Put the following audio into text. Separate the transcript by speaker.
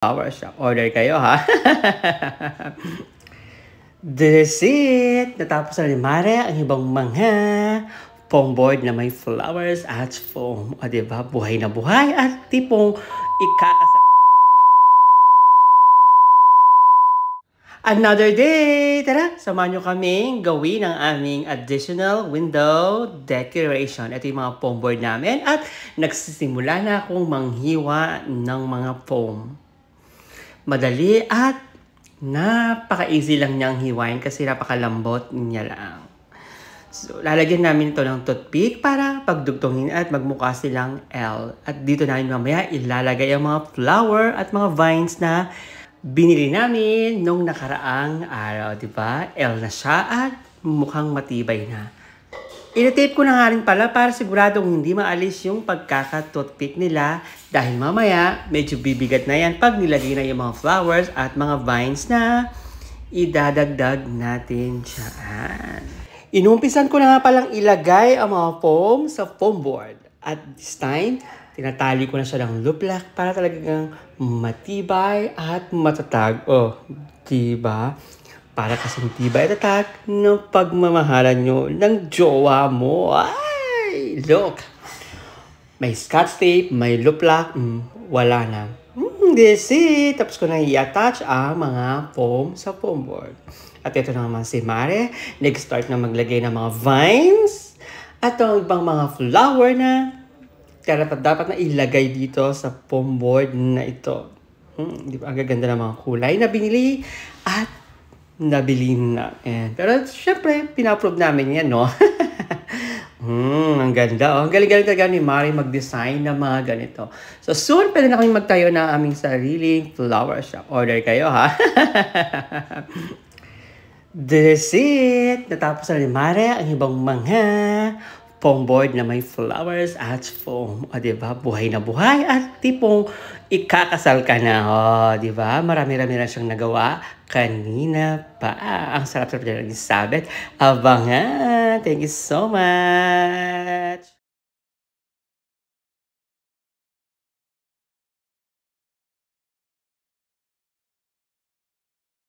Speaker 1: Flower shop. Order kayo, ha? This it! Natapos na ni Mare ang ibang mga foam board na may flowers at foam. O, diba? Buhay na buhay at tipong ikakasa... Another day! Tara, samahan nyo kaming gawin ang aming additional window decoration. Ito yung mga foam board namin at nagsisimula na akong manghiwa ng mga foam. Madali at napaka-easy lang niyang hiwain kasi napakalambot niya lang. So, lalagyan namin ito ng toothpick para pagdugtongin at magmukha silang L. At dito namin mamaya ilalagay ang mga flower at mga vines na binili namin nung nakaraang araw, di ba? L na siya at mukhang matibay na. Ina-tape ko na nga rin pala para siguradong hindi maalis yung pagkaka-toothpick nila dahil mamaya medyo bibigat na yan pag nilagay na yung mga flowers at mga vines na idadagdag natin dyan. Inumpisan ko na nga palang ilagay ang mga foam sa foam board. At this time, tinatali ko na siya ng loop lock para talagang matibay at matatag. Oh, diba? Para kasing tibay at tatag ng pagmamahalan nyo ng jowa mo. Ay, look! May scotch tape, may loop lock, wala na. This it! Tapos ko na i-attach ang mga foam sa foam board. At ito na naman si Mare, nag-start na maglagay ng mga vines at ang ibang mga flower na dapat na ilagay dito sa foam board na ito. Di ba? Ang gaganda ng mga kulay na binili at nabili na. Pero syempre, pina-approve namin yan, no? Ang ganda. Oh. Ang galing-galing talaga ni Mari mag-design ng mga ganito. So soon, pwede na kami magtayo ng aming sariling flower shop. Order kayo, ha? This it! Natapos na ni Mari ang ibang mga foam board na may flowers at foam. O, diba? Buhay na buhay at tipong ikakasal ka na. O, diba? Marami-rami na siyang nagawa kanina pa. Ang sarap-sarap na Elizabeth. Abangan! Thank you so much!